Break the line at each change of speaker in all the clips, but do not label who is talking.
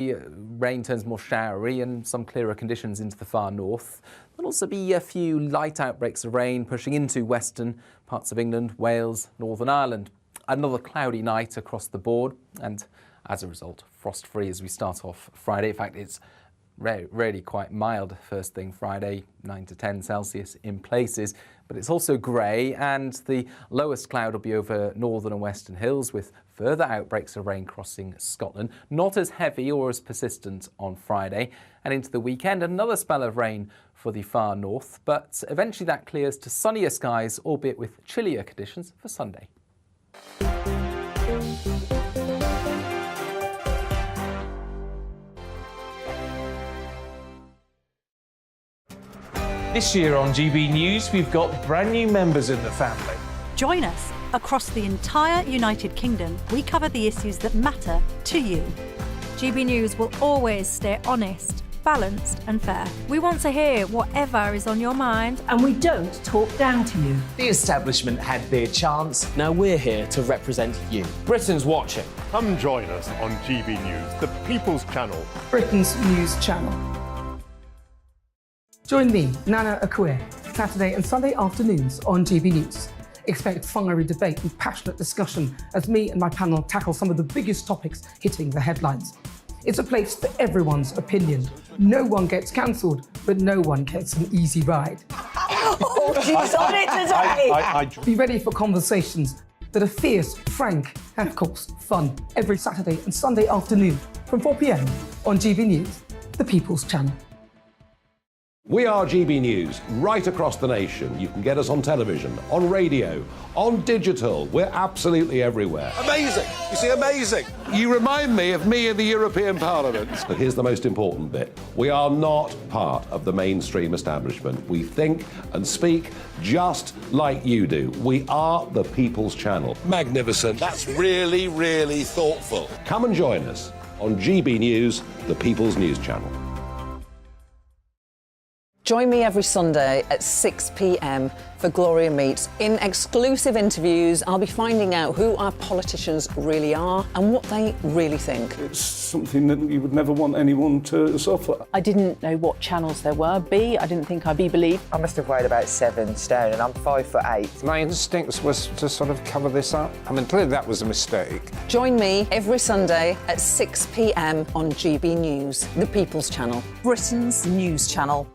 Rain turns more showery and some clearer conditions into the far north. There'll also be a few light outbreaks of rain pushing into western parts of England, Wales, Northern Ireland. Another cloudy night across the board and, as a result, frost-free as we start off Friday. In fact, it's really quite mild first thing Friday, 9 to 10 Celsius in places, but it's also grey, and the lowest cloud will be over northern and western hills with further outbreaks of rain crossing Scotland. Not as heavy or as persistent on Friday, and into the weekend another spell of rain for the far north, but eventually that clears to sunnier skies, albeit with chillier conditions for Sunday.
This year on GB News, we've got brand new members in the family.
Join us. Across the entire United Kingdom, we cover the issues that matter to you.
GB News will always stay honest, balanced and fair. We want to hear whatever is on your mind.
And we don't talk down to you.
The establishment had their chance.
Now we're here to represent you.
Britain's watching.
Come join us on GB News, the People's Channel.
Britain's news channel. Join me, Nana Akue, Saturday and Sunday afternoons on GB News. Expect fiery debate and passionate discussion as me and my panel tackle some of the biggest topics hitting the headlines. It's a place for everyone's opinion. No one gets cancelled, but no one gets an easy ride.
Oh, she's on it today!
Be ready for conversations that are fierce, frank, and of course, fun. Every Saturday and Sunday afternoon from 4 p.m. on GB News, the People's Channel.
We are GB News, right across the nation. You can get us on television, on radio, on digital. We're absolutely everywhere.
Amazing! You see, amazing!
You remind me of me in the European Parliament. But here's the most important bit. We are not part of the mainstream establishment. We think and speak just like you do. We are the People's Channel.
Magnificent. That's really, really thoughtful.
Come and join us on GB News, the People's News Channel.
Join me every Sunday at 6 p.m. for Gloria Meets. In exclusive interviews, I'll be finding out who our politicians really are and what they really think.
It's something that you would never want anyone to suffer.
I didn't know what channels there were. I didn't think I'd be believed.
I must have weighed about 7 stone and I'm 5'8".
My instincts was to sort of cover this up. I mean, clearly that was a mistake.
Join me every Sunday at 6 p.m. on GB News, the People's Channel, Britain's news channel.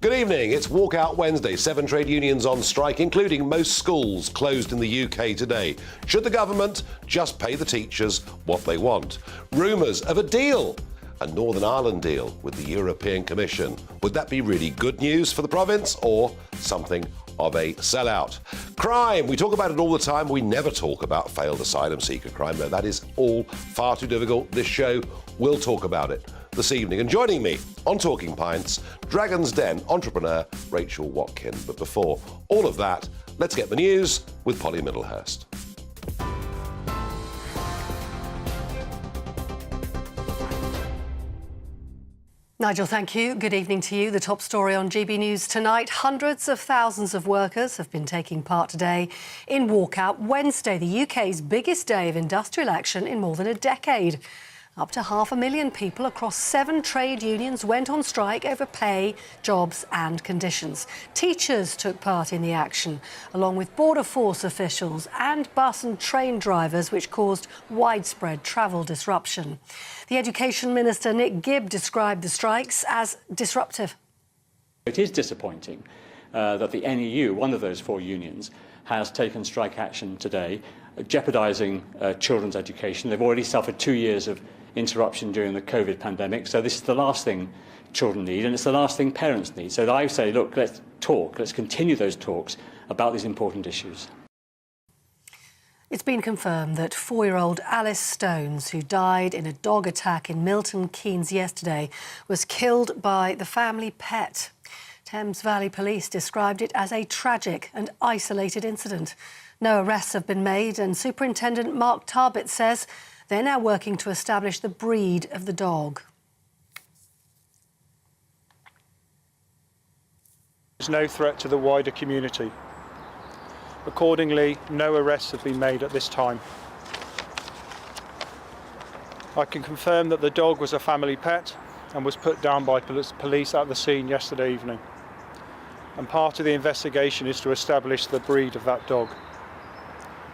Good evening. It's Walkout Wednesday. 7 trade unions on strike, including most schools closed in the UK today. Should the government just pay the teachers what they want? Rumours of a deal, a Northern Ireland deal with the European Commission. Would that be really good news for the province or something of a sellout? Crime. We talk about it all the time. We never talk about failed asylum seeker crime. No, that is all far too difficult. This show will talk about it this evening. And joining me on Talking Pints, Dragon's Den entrepreneur Rachel Watkin. But before all of that, let's get the news with Polly Middlehurst.
Nigel, thank you. Good evening to you. The top story on GB News tonight. Hundreds of thousands of workers have been taking part today in Walkout Wednesday, the UK's biggest day of industrial action in more than a decade. Up to 500,000 people across 7 trade unions went on strike over pay, jobs and conditions. Teachers took part in the action, along with Border Force officials and bus and train drivers, which caused widespread travel disruption. The Education Minister, Nick Gibb, described the strikes as disruptive.
It is disappointing that the NEU, one of those 4 unions, has taken strike action today, jeopardising children's education. They've already suffered 2 years of interruption during the COVID pandemic, so this is the last thing children need, and it's the last thing parents need. So I say, look, let's talk, let's continue those talks about these important issues.
It's been confirmed that 4-year-old Alice Stones, who died in a dog attack in Milton Keynes yesterday, was killed by the family pet. Thames Valley Police described it as a tragic and isolated incident. No arrests have been made, and Superintendent Mark Tarbett says they're now working to establish the breed of the dog.
no threat to the wider community. Accordingly, no arrests have been made at this time. I can confirm that the dog was a family pet and was put down by police at the scene yesterday evening. And part of the investigation is to establish the breed of that dog.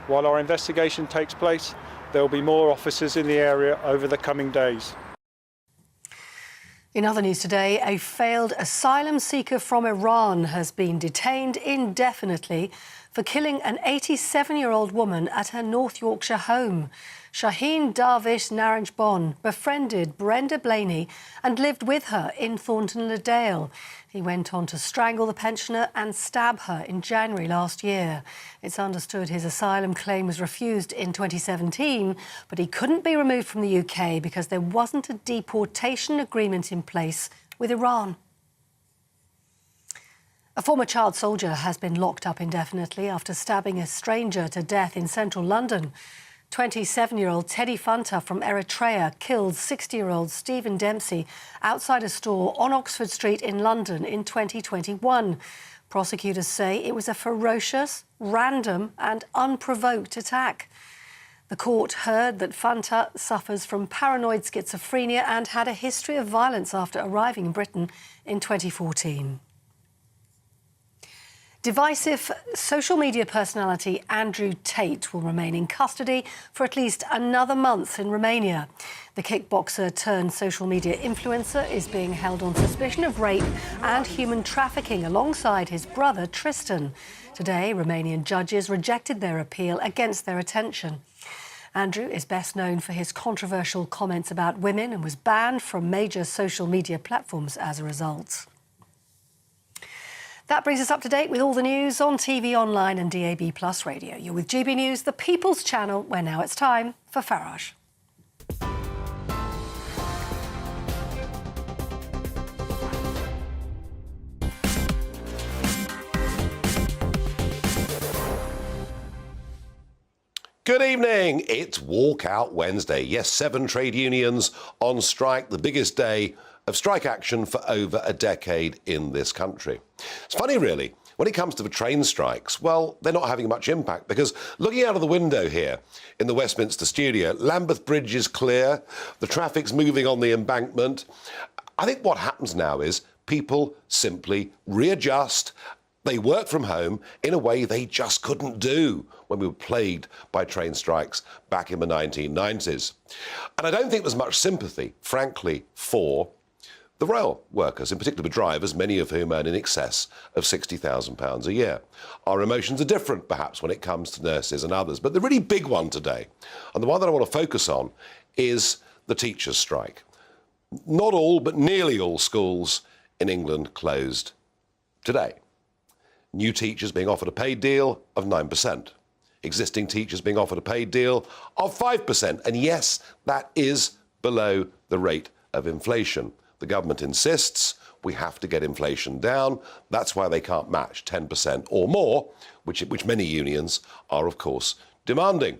While our investigation takes place, there will be more officers in the area over the coming days.
In other news today, a failed asylum seeker from Iran has been detained indefinitely for killing an 87-year-old woman at her North Yorkshire home. Shaheen Darvish Naranjbon befriended Brenda Blaney and lived with her in Thornton-le-Dale. He went on to strangle the pensioner and stab her in January last year. It's understood his asylum claim was refused in 2017, but he couldn't be removed from the UK because there wasn't a deportation agreement in place with Iran. A former child soldier has been locked up indefinitely after stabbing a stranger to death in central London. 27-year-old Teddy Funter from Eritrea killed 60-year-old Stephen Dempsey outside a store on Oxford Street in London in 2021. Prosecutors say it was a ferocious, random and unprovoked attack. The court heard that Funter suffers from paranoid schizophrenia and had a history of violence after arriving in Britain in 2014. Divisive social media personality Andrew Tate will remain in custody for at least another month in Romania. The kickboxer turned social media influencer is being held on suspicion of rape and human trafficking alongside his brother Tristan. Today, Romanian judges rejected their appeal against their attention. Andrew is best known for his controversial comments about women and was banned from major social media platforms as a result. That brings us up to date with all the news on TV, online and DAB+ radio. You're with GB News, the People's Channel, where now it's time for Farage.
Good evening. It's Walkout Wednesday. Yes, 7 trade unions on strike, the biggest day of strike action for over a decade in this country. It's funny, really, when it comes to the train strikes, well, they're not having much impact because looking out of the window here in the Westminster studio, Lambeth Bridge is clear, the traffic's moving on the embankment. I think what happens now is people simply readjust. They work from home in a way they just couldn't do when we were plagued by train strikes back in the 1990s. And I don't think there's much sympathy, frankly, for the rail workers, in particular the drivers, many of whom earn in excess of £60,000 a year. Our emotions are different, perhaps, when it comes to nurses and others. But the really big one today, and the one that I want to focus on, is the teachers' strike. Not all, but nearly all schools in England closed today. New teachers being offered a paid deal of 9%. Existing teachers being offered a paid deal of 5%. And yes, that is below the rate of inflation. The government insists we have to get inflation down. That's why they can't match 10% or more, which many unions are, of course, demanding.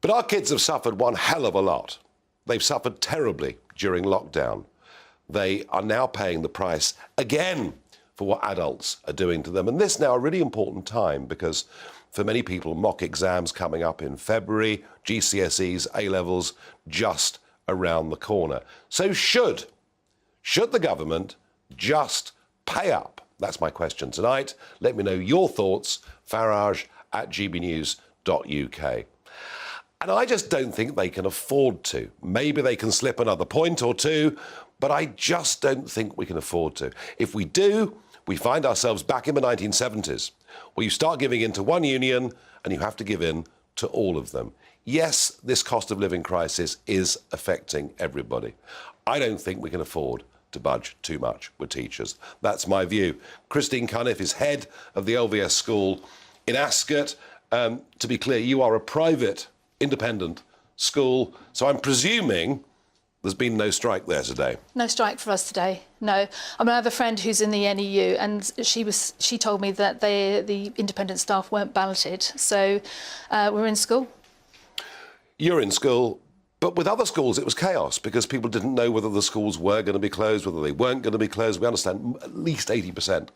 But our kids have suffered one hell of a lot. They've suffered terribly during lockdown. They are now paying the price again for what adults are doing to them. And this now a really important time because for many people, mock exams coming up in February, GCSEs, A-levels just around the corner. So should the government just pay up? That's my question tonight. Let me know your thoughts, farage@gbnews.uk. And I just don't think they can afford to. Maybe they can slip another point or two, but I just don't think we can afford to. If we do, we find ourselves back in the 1970s, where you start giving in to one union and you have to give in to all of them. Yes, this cost of living crisis is affecting everybody. I don't think we can afford to budge too much with teachers. That's my view. Christine Cunniff is head of the LVS school in Ascot. To be clear, you are a private, independent school, so I'm presuming there's been no strike there today.
No strike for us today, no. I mean, I have a friend who's in the NEU and she told me that the independent staff weren't balloted, so we're in school.
You're in school, But with other schools, it was chaos because people didn't know whether the schools were going to be closed, whether they weren't going to be closed. We understand at least 80%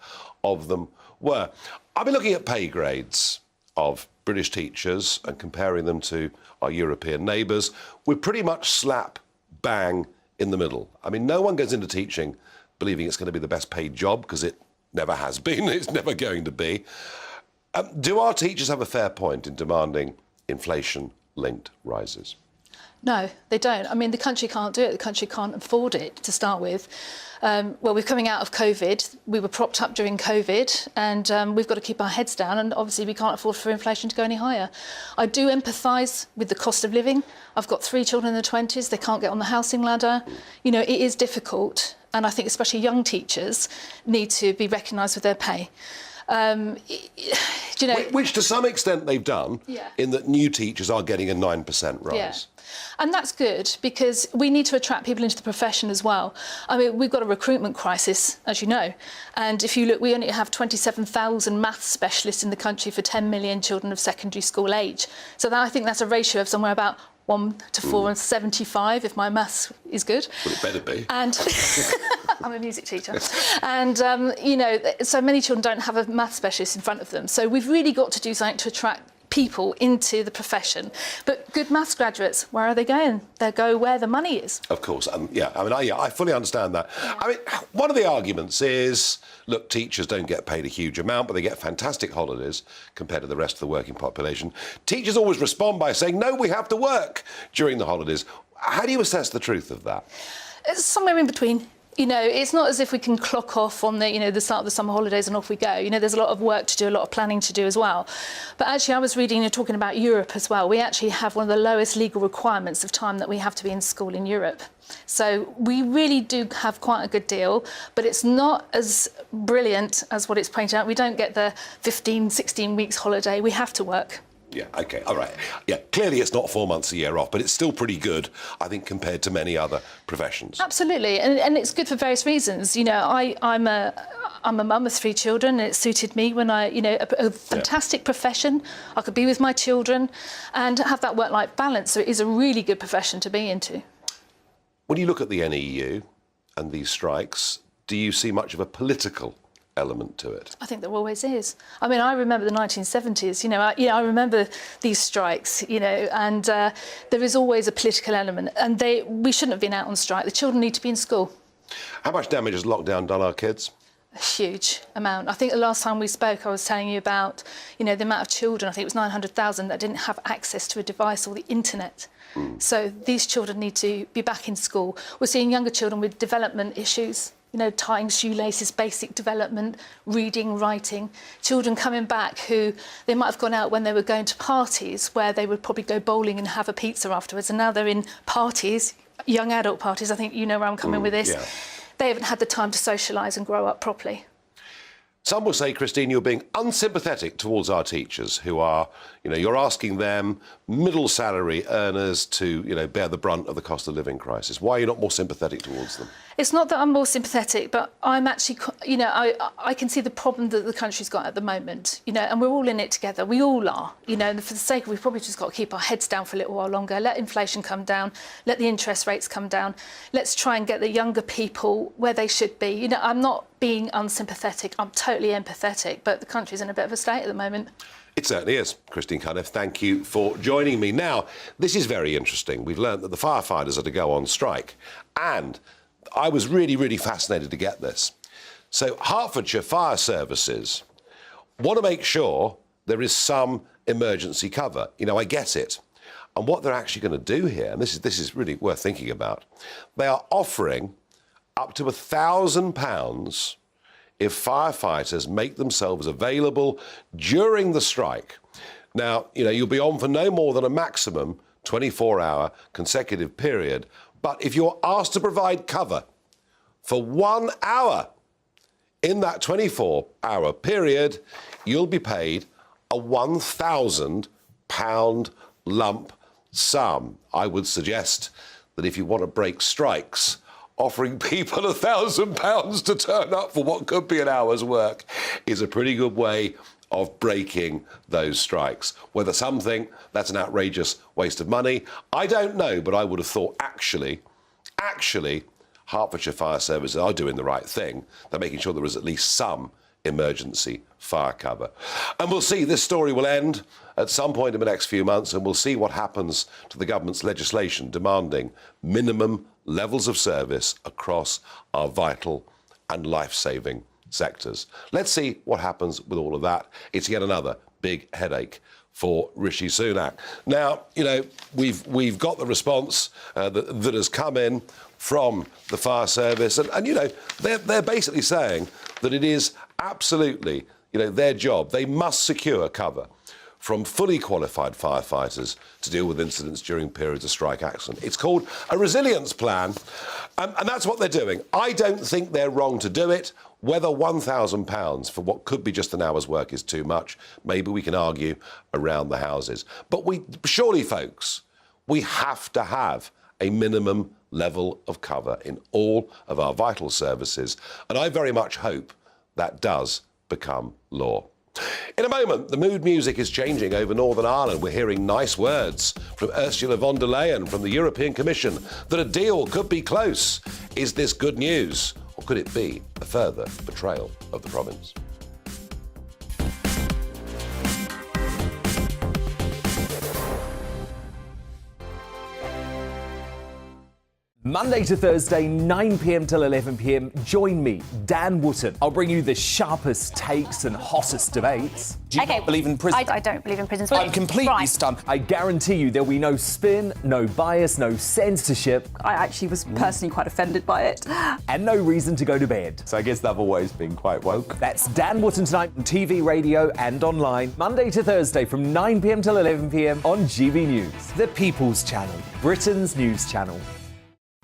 of them were. I've been looking at pay grades of British teachers and comparing them to our European neighbours. We're pretty much slap bang in the middle. I mean, no one goes into teaching believing it's going to be the best paid job, because it never has been. It's never going to be. Do our teachers have a fair point in demanding inflation-linked rises?
No, they don't. I mean, the country can't do it. The country can't afford it to start with. Well, we're coming out of COVID. We were propped up during COVID, and we've got to keep our heads down. And obviously, we can't afford for inflation to go any higher. I do empathise with the cost of living. I've got 3 children in their 20s. They can't get on the housing ladder. You know, it is difficult. And I think especially young teachers need to be recognised with their pay. You know,
which to some extent they've done, in that new teachers are getting a 9% rise.
Yeah. And that's good, because we need to attract people into the profession as well. I mean, we've got a recruitment crisis, as you know. And if you look, we only have 27,000 maths specialists in the country for 10 million children of secondary school age. So that, I think that's a ratio of somewhere about 1 to 475, if my maths is good.
Well, it better be.
And I'm a music teacher. And, you know, so many children don't have a maths specialist in front of them. So we've really got to do something to attract people into the profession. But good maths graduates, where are they going? They go where the money is.
Of course, yeah. I mean, I fully understand that. Yeah. I mean, one of the arguments is, look, teachers don't get paid a huge amount, but they get fantastic holidays compared to the rest of the working population. Teachers always respond by saying, no, we have to work during the holidays. How do you assess the truth of that?
It's somewhere in between. You know, it's not as if we can clock off on the, you know, the start of the summer holidays and off we go. You know, there's a lot of work to do, a lot of planning to do as well. But actually, I was reading, you're talking about Europe as well. We actually have one of the lowest legal requirements of time that we have to be in school in Europe. So we really do have quite a good deal, but it's not as brilliant as what it's pointed out. We don't get the 15, 16 weeks holiday. We have to work.
Yeah, OK, all right. Yeah, clearly it's not 4 months a year off, but it's still pretty good, I think, compared to many other professions.
Absolutely, and it's good for various reasons. You know, I'm a mum of 3 children, and it suited me when you know, a fantastic profession. I could be with my children and have that work-life balance, so it is a really good profession to be into.
When you look at the NEU and these strikes, do you see much of a political element to it?
I think there always is. I mean, I remember the 1970s, you know, I remember these strikes, you know, and there is always a political element, and we shouldn't have been out on strike. The children need to be in school.
How much damage has lockdown done our kids?
A huge amount. I think the last time we spoke, I was telling you about, you know, the amount of children, I think it was 900,000, that didn't have access to a device or the internet. So these children need to be back in school. We're seeing younger children with development issues. You know, tying shoelaces, basic development, reading, writing. Children coming back who they might have gone out when they were going to parties where they would probably go bowling and have a pizza afterwards, and now they're in parties, young adult parties. I think you know where I'm coming with this.
Yeah.
They haven't had the time to socialise and grow up properly.
Some will say, Christine, you're being unsympathetic towards our teachers who are, you know, you're asking them, middle salary earners, to, you know, bear the brunt of the cost of living crisis. Why are you not more sympathetic towards them? It's
not that I'm more sympathetic, but I'm actually, you know, I can see the problem that the country's got at the moment, you know, and we're all in it together. We all are, you know, and for the sake of, we've probably just got to keep our heads down for a little while longer, let inflation come down, let the interest rates come down. Let's try and get the younger people where they should be. You know, I'm not being unsympathetic, I'm totally empathetic, but the country's in a bit of a state at the moment.
It certainly is. Christine Cunliffe, thank you for joining me. Now, this is very interesting. We've learned that the firefighters are to go on strike, and I was really, really fascinated to get this. So Hertfordshire Fire Services want to make sure there is some emergency cover. You know, I get it. And what they're actually going to do here, and this is really worth thinking about, they are offering up to £1,000 if firefighters make themselves available during the strike. Now, you know, you'll be on for no more than a maximum 24-hour consecutive period. But if you're asked to provide cover for 1 hour in that 24-hour period, you'll be paid a £1,000 lump sum. I would suggest that if you want to break strikes, offering people £1,000 to turn up for what could be an hour's work is a pretty good way of breaking those strikes. Whether some think that's an outrageous waste of money, I don't know, but I would have thought actually, Hertfordshire Fire Services are doing the right thing. They're making sure there is at least some emergency fire cover. And we'll see, this story will end at some point in the next few months, and we'll see what happens to the government's legislation demanding minimum levels of service across our vital and life-saving sectors. Let's see what happens with all of that. It's yet another big headache for Rishi Sunak. Now, you know, we've got the response that has come in from the fire service, and you know, they're basically saying that it is absolutely, you know, their job. They must secure cover from fully qualified firefighters to deal with incidents during periods of strike action. It's called a resilience plan, and that's what they're doing. I don't think they're wrong to do it. Whether £1,000 for what could be just an hour's work is too much, maybe we can argue around the houses. But surely, folks, we have to have a minimum level of cover in all of our vital services, and I very much hope that does become law. In a moment, the mood music is changing over Northern Ireland. We're hearing nice words from Ursula von der Leyen from the European Commission that a deal could be close. Is this good news, or could it be a further betrayal of the province?
Monday to Thursday, 9 p.m. till 11 p.m. Join me, Dan Wootton. I'll bring you the sharpest takes and hottest debates. Do you not believe in prison?
I don't believe in prisons.
I'm completely stunned. I guarantee you there'll be no spin, no bias, no censorship.
I actually was personally quite offended by it.
And no reason to go to bed. So I guess they've always been quite woke. That's Dan Wootton tonight on TV, radio and online. Monday to Thursday from 9 p.m. till 11 p.m. on GB News, the People's Channel, Britain's news channel.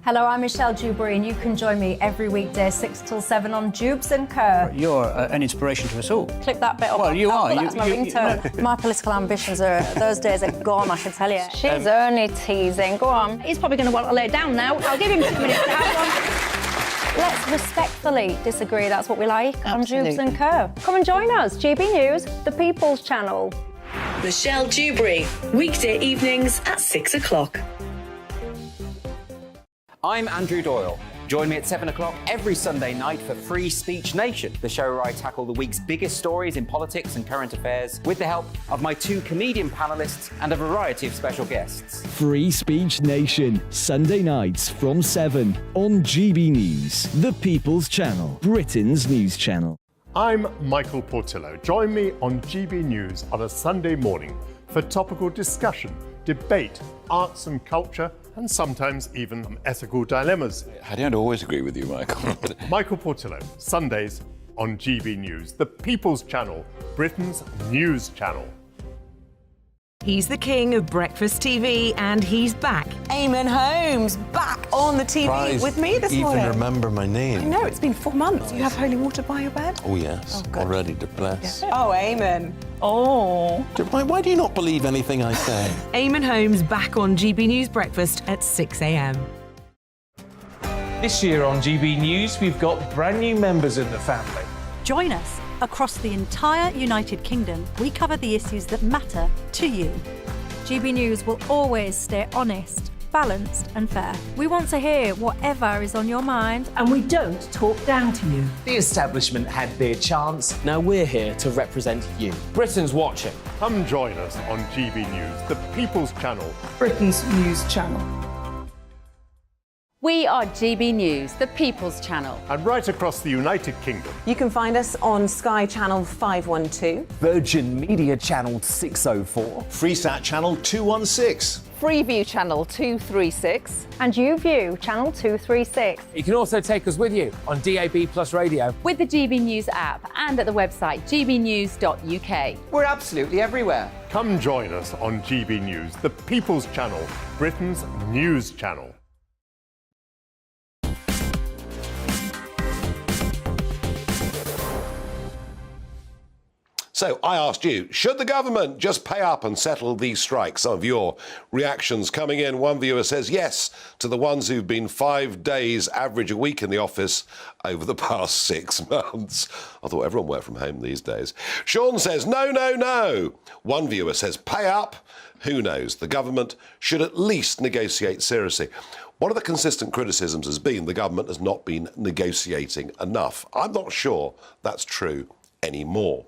Hello, I'm Michelle Dewberry, and you can join me every weekday 6 till 7 on Jubes and Kerr.
You're an inspiration to us all.
Clip that bit up.
Well, you are.
That's my ringtone. My political ambitions those days are gone, I can tell you.
She's only teasing. Go on.
He's probably going to want to lay down now. I'll give him 2 minutes to have one. Let's respectfully disagree. That's what we like on Jubes and Kerr. Come and join us. GB News, the People's Channel.
Michelle Dewberry, weekday evenings at 6 o'clock.
I'm Andrew Doyle. Join me at 7 o'clock every Sunday night for Free Speech Nation, the show where I tackle the week's biggest stories in politics and current affairs with the help of my 2 comedian panellists and a variety of special guests.
Free Speech Nation, Sunday nights from 7 on GB News, the People's Channel, Britain's news channel.
I'm Michael Portillo. Join me on GB News on a Sunday morning for topical discussion, debate, arts and culture, and sometimes even ethical dilemmas.
I don't always agree with you, Michael.
Michael Portillo, Sundays on GB News, the People's Channel, Britain's news channel.
He's the king of breakfast TV, and he's back.
Eamon Holmes, back on the TV with me this morning.
Even remember my name.
I know, it's been 4 months. You have holy water by your bed?
Oh, yes. Already to bless.
Yeah. Oh, Eamon. Oh.
Why do you not believe anything I say?
Eamon Holmes back on GB News Breakfast at 6 a.m.
This year on GB News, we've got brand new members in the family.
Join us. Across the entire United Kingdom, we cover the issues that matter to you.
GB News will always stay honest, balanced and fair. We want to hear whatever is on your mind.
And we don't talk down to you.
The establishment had their chance.
Now we're here to represent you.
Britain's watching.
Come join us on GB News, the People's Channel,
Britain's news channel.
We are GB News, the People's Channel.
And right across the United Kingdom.
You can find us on Sky Channel 512.
Virgin Media Channel 604.
Freesat Channel 216.
Freeview Channel 236.
And YouView Channel 236.
You can also take us with you on DAB Plus Radio.
With the GB News app and at the website gbnews.uk.
We're absolutely everywhere.
Come join us on GB News, the People's Channel, Britain's news channel.
So I asked you, should the government just pay up and settle these strikes? Some of your reactions coming in. One viewer says yes to the ones who've been 5 days average a week in the office over the past 6 months. I thought everyone worked from home these days. Sean says no, no, no. One viewer says pay up. Who knows? The government should at least negotiate seriously. One of the consistent criticisms has been the government has not been negotiating enough. I'm not sure that's true anymore.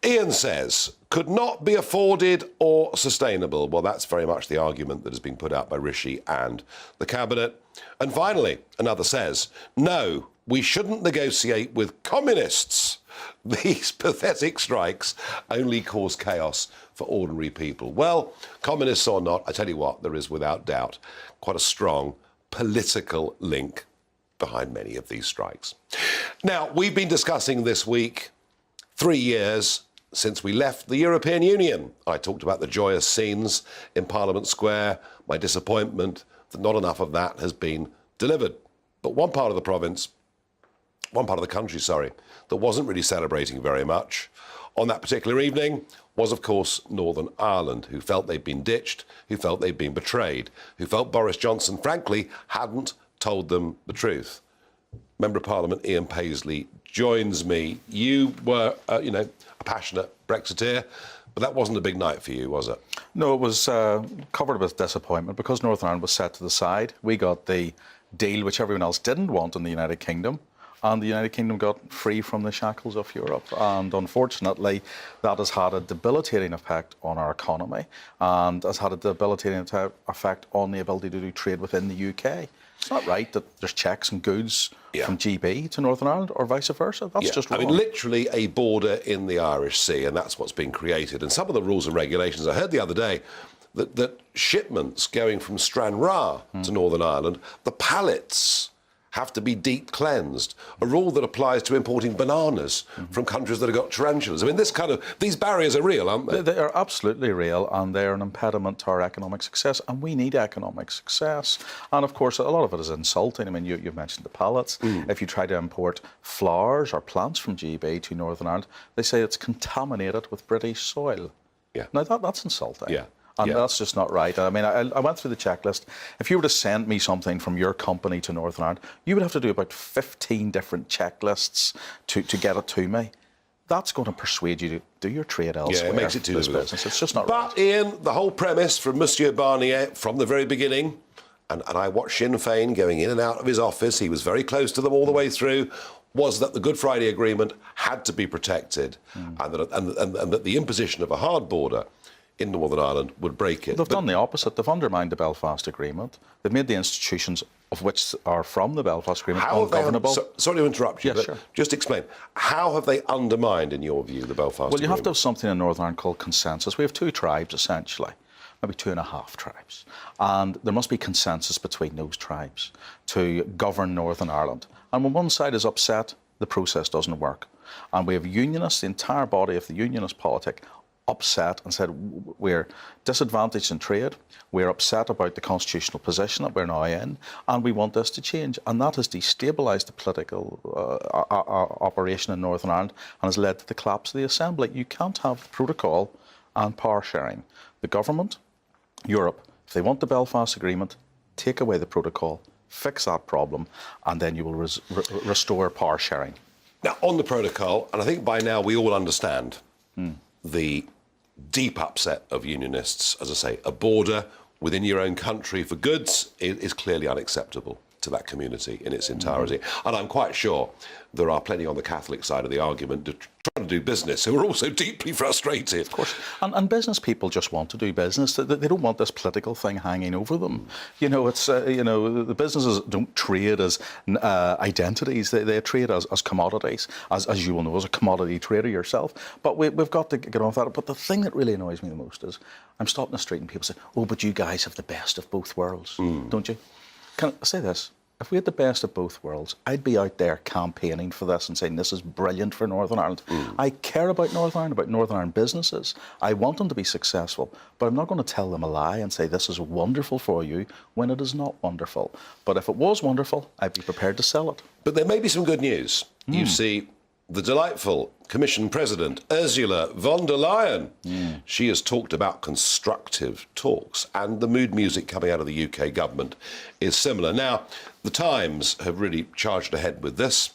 Ian says, could not be afforded or sustainable. Well, that's very much the argument that has been put out by Rishi and the Cabinet. And finally, another says, no, we shouldn't negotiate with communists. These pathetic strikes only cause chaos for ordinary people. Well, communists or not, I tell you what, there is without doubt quite a strong political link behind many of these strikes. Now, we've been discussing this week 3 years since we left the European Union. I talked about the joyous scenes in Parliament Square, my disappointment that not enough of that has been delivered. But one part of the country, that wasn't really celebrating very much on that particular evening was, of course, Northern Ireland, who felt they'd been ditched, who felt they'd been betrayed, who felt Boris Johnson, frankly, hadn't told them the truth. Member of Parliament Ian Paisley joins me. You were, a passionate Brexiteer, but that wasn't a big night for you, was it?
No, it was covered with disappointment because Northern Ireland was set to the side. We got the deal which everyone else didn't want in the United Kingdom, and the United Kingdom got free from the shackles of Europe. And unfortunately, that has had a debilitating effect on our economy and has had a debilitating effect on the ability to do trade within the UK. It's not right that there's checks and goods from GB to Northern Ireland or vice versa. That's just wrong.
I mean, literally a border in the Irish Sea, and that's what's been created. And some of the rules and regulations, I heard the other day that shipments going from Stranraer to Northern Ireland, the pallets have to be deep cleansed, a rule that applies to importing bananas from countries that have got tarantulas. I mean, these barriers are real, aren't they?
They are absolutely real, and they are an impediment to our economic success, and we need economic success. And of course, a lot of it is insulting. I mean, you've mentioned the pallets. If you try to import flowers or plants from GB to Northern Ireland, they say it's contaminated with British soil.
Yeah.
Now, that's insulting.
Yeah.
And that's just not right. I mean, I went through the checklist. If you were to send me something from your company to Northern Ireland, you would have to do about 15 different checklists to get it to me. That's going to persuade you to do your trade elsewhere.
Yeah, it makes it too difficult.
It's just not right.
But, Ian, the whole premise from Monsieur Barnier from the very beginning, and I watched Sinn Féin going in and out of his office, he was very close to them all the way through, was that the Good Friday Agreement had to be protected and that the imposition of a hard border in Northern Ireland would break it.
They've done the opposite. They've undermined the Belfast Agreement. They've made the institutions of which are from the Belfast Agreement ungovernable.
Sorry to interrupt you,
Yes,
but
sure.
just explain. How have they undermined, in your view, the Belfast Agreement?
Well, you have to have something in Northern Ireland called consensus. We have 2 tribes, essentially, maybe 2.5 tribes. And there must be consensus between those tribes to govern Northern Ireland. And when one side is upset, the process doesn't work. And we have unionists, the entire body of the unionist politic, upset and said we're disadvantaged in trade, we're upset about the constitutional position that we're now in, and we want this to change. And that has destabilised the political operation in Northern Ireland and has led to the collapse of the Assembly. You can't have protocol and power sharing. The government, Europe, if they want the Belfast Agreement, take away the protocol, fix that problem, and then you will restore power sharing.
Now, on the protocol, and I think by now we all understand the deep upset of unionists. As I say, a border within your own country for goods is clearly unacceptable to that community in its entirety. And I'm quite sure there are plenty on the Catholic side of the argument to try to do business who are also deeply frustrated.
Of course. And business people just want to do business. They don't want this political thing hanging over them. You know, it's the businesses don't trade as identities. They trade as commodities, as you will know, as a commodity trader yourself. But we've got to get on with that. But the thing that really annoys me the most is I'm stopping the street and people say, oh, but you guys have the best of both worlds, don't you? Can I say this? If we had the best of both worlds, I'd be out there campaigning for this and saying this is brilliant for Northern Ireland. I care about Northern Ireland, about Northern Ireland businesses. I want them to be successful, but I'm not going to tell them a lie and say this is wonderful for you when it is not wonderful. But if it was wonderful, I'd be prepared to sell it.
But there may be some good news. You see, the delightful Commission President, Ursula von der Leyen. She has talked about constructive talks, and the mood music coming out of the UK government is similar. Now, the Times have really charged ahead with this,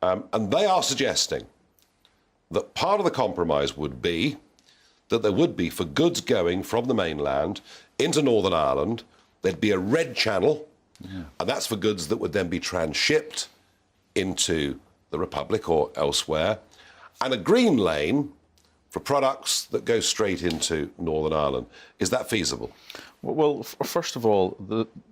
and they are suggesting that part of the compromise would be that there would be, for goods going from the mainland into Northern Ireland, there'd be a red channel, and that's for goods that would then be transshipped into the Republic or elsewhere, and a green lane for products that go straight into Northern Ireland. Is that feasible?
Well, first of all,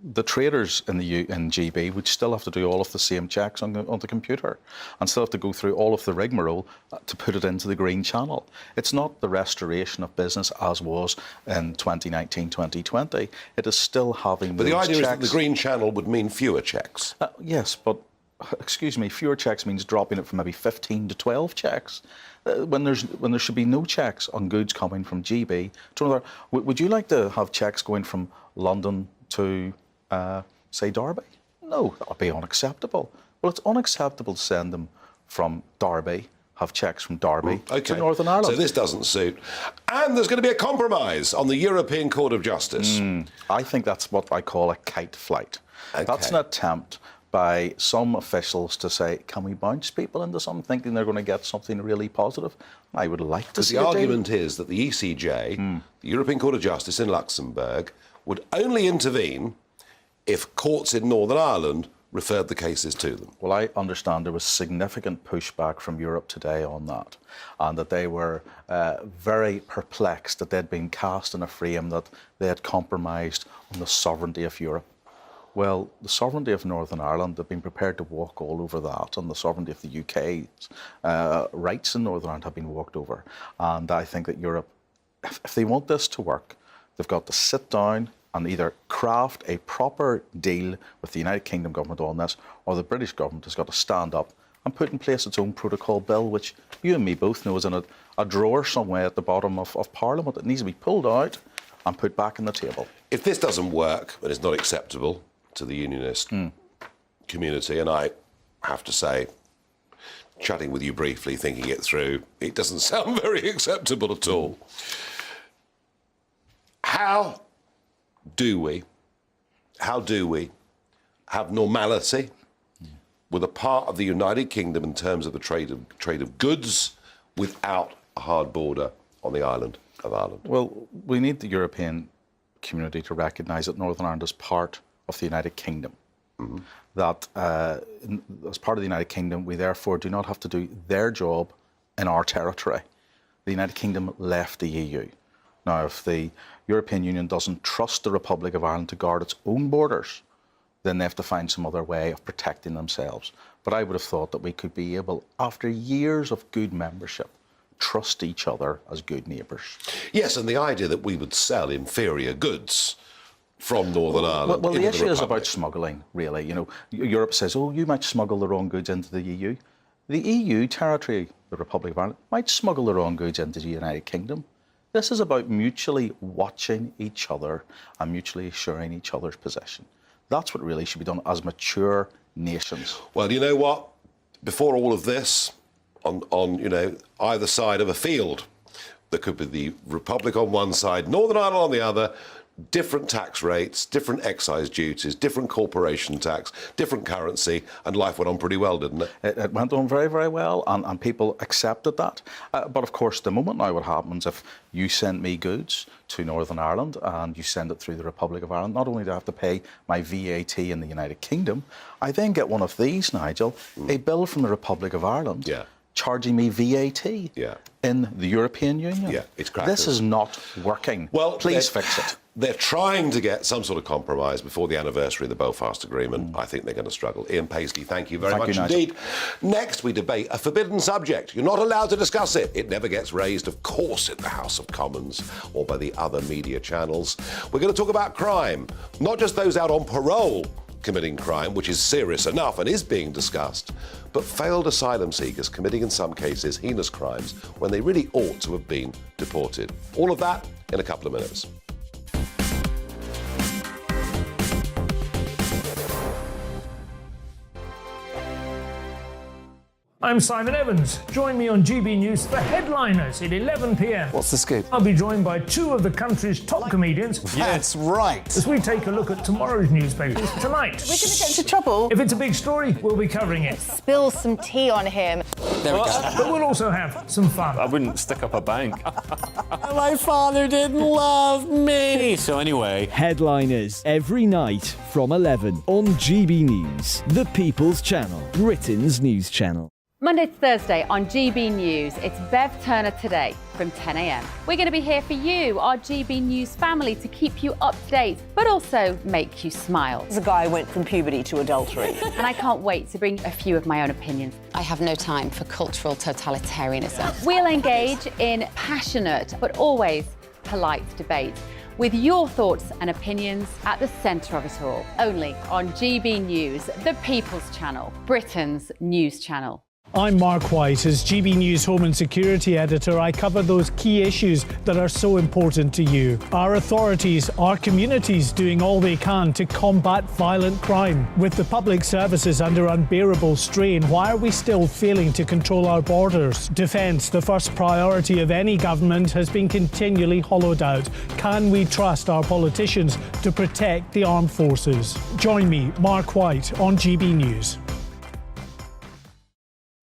the traders in GB would still have to do all of the same checks on the computer and still have to go through all of the rigmarole to put it into the green channel. It's not the restoration of business as was in 2019-2020. It is still having
But
those
the idea
checks.
is that the green channel would mean fewer checks.
Yes, but excuse me, fewer checks means dropping it from maybe 15 to 12 checks. When there should be no checks on goods coming from GB to another. Would you like to have checks going from London to, say, Derby? No, that would be unacceptable. Well, it's unacceptable to send them from Derby, have checks from Derby to Northern Ireland.
So this doesn't suit. And there's going to be a compromise on the European Court of Justice.
I think that's what I call a kite flight. That's an attempt by some officials to say, can we bounce people into something, thinking they're going to get something really positive? I would like to see
the
a
argument is that the ECJ, the European Court of Justice in Luxembourg, would only intervene if courts in Northern Ireland referred the cases to them.
Well, I understand there was significant pushback from Europe today on that, and that they were very perplexed that they'd been cast in a frame that they had compromised on the sovereignty of Europe. Well, the sovereignty of Northern Ireland, they've been prepared to walk all over that, and the sovereignty of the UK's rights in Northern Ireland have been walked over. And I think that Europe, if they want this to work, they've got to sit down and either craft a proper deal with the United Kingdom government on this, or the British government has got to stand up and put in place its own protocol bill, which you and me both know is in a drawer somewhere at the bottom of Parliament. It needs to be pulled out and put back on the table.
If this doesn't work, and it's not acceptable to the unionist community, and I have to say, chatting with you briefly, thinking it through, it doesn't sound very acceptable at all. How do we have normality with a part of the United Kingdom in terms of the trade of goods without a hard border on the island of Ireland?
Well, we need the European community to recognise that Northern Ireland is part of the United Kingdom. That as part of the United Kingdom, we therefore do not have to do their job in our territory. The United Kingdom left the EU. Now, if the European Union doesn't trust the Republic of Ireland to guard its own borders, then they have to find some other way of protecting themselves. But I would have thought that we could be able, after years of good membership, trust each other as good neighbours.
Yes, and the idea that we would sell inferior goods from Northern Ireland.
Well, the issue is
Republic.
about smuggling, really. You know, Europe says, oh, you might smuggle the wrong goods into the EU. The EU territory, the Republic of Ireland, might smuggle the wrong goods into the United Kingdom. This is about mutually watching each other and mutually assuring each other's position. That's what really should be done as mature nations.
Well, you know what? Before all of this, on either side of a field, there could be the Republic on one side, Northern Ireland on the other, different tax rates, different excise duties, different corporation tax, different currency, and life went on pretty well, didn't it?
It went on very, very well, and people accepted that. But of course, the moment now what happens if you send me goods to Northern Ireland and you send it through the Republic of Ireland, not only do I have to pay my VAT in the United Kingdom, I then get one of these, Nigel, a bill from the Republic of Ireland charging me VAT in the European Union.
Yeah, it's crackers.
This is not working.
Well,
please fix it.
They're trying to get some sort of compromise before the anniversary of the Belfast Agreement. I think they're going to struggle. Ian Paisley, thank you very much indeed. Next, we debate a forbidden subject. You're not allowed to discuss it. It never gets raised, of course, in the House of Commons or by the other media channels. We're going to talk about crime, not just those out on parole committing crime, which is serious enough and is being discussed, but failed asylum seekers committing, in some cases, heinous crimes when they really ought to have been deported. All of that in a couple of minutes.
I'm Simon Evans. Join me on GB News for Headliners at 11 p.m.
What's the scoop?
I'll be joined by two of the country's top comedians.
That's right.
As we take a look at tomorrow's newspapers tonight.
We're going to get into trouble.
If it's a big story, we'll be covering it.
Spill some tea on him.
There we go.
But we'll also have some fun.
I wouldn't stick up a bank. My father didn't love me. So anyway.
Headliners every night from 11 on GB News, the People's Channel, Britain's news channel.
Monday to Thursday on GB News, it's Bev Turner Today from 10 a.m. We're going to be here for you, our GB News family, to keep you up to date, but also make you smile.
The guy went from puberty to adultery.
And I can't wait to bring a few of my own opinions.
I have no time for cultural totalitarianism.
We'll engage in passionate, but always polite debate, with your thoughts and opinions at the centre of it all. Only on GB News, the People's Channel, Britain's news channel.
I'm Mark White. As GB News Home and Security Editor, I cover those key issues that are so important to you. Our authorities, our communities doing all they can to combat violent crime. With the public services under unbearable strain, why are we still failing to control our borders? Defence, the first priority of any government, has been continually hollowed out. Can we trust our politicians to protect the armed forces? Join me, Mark White, on GB News.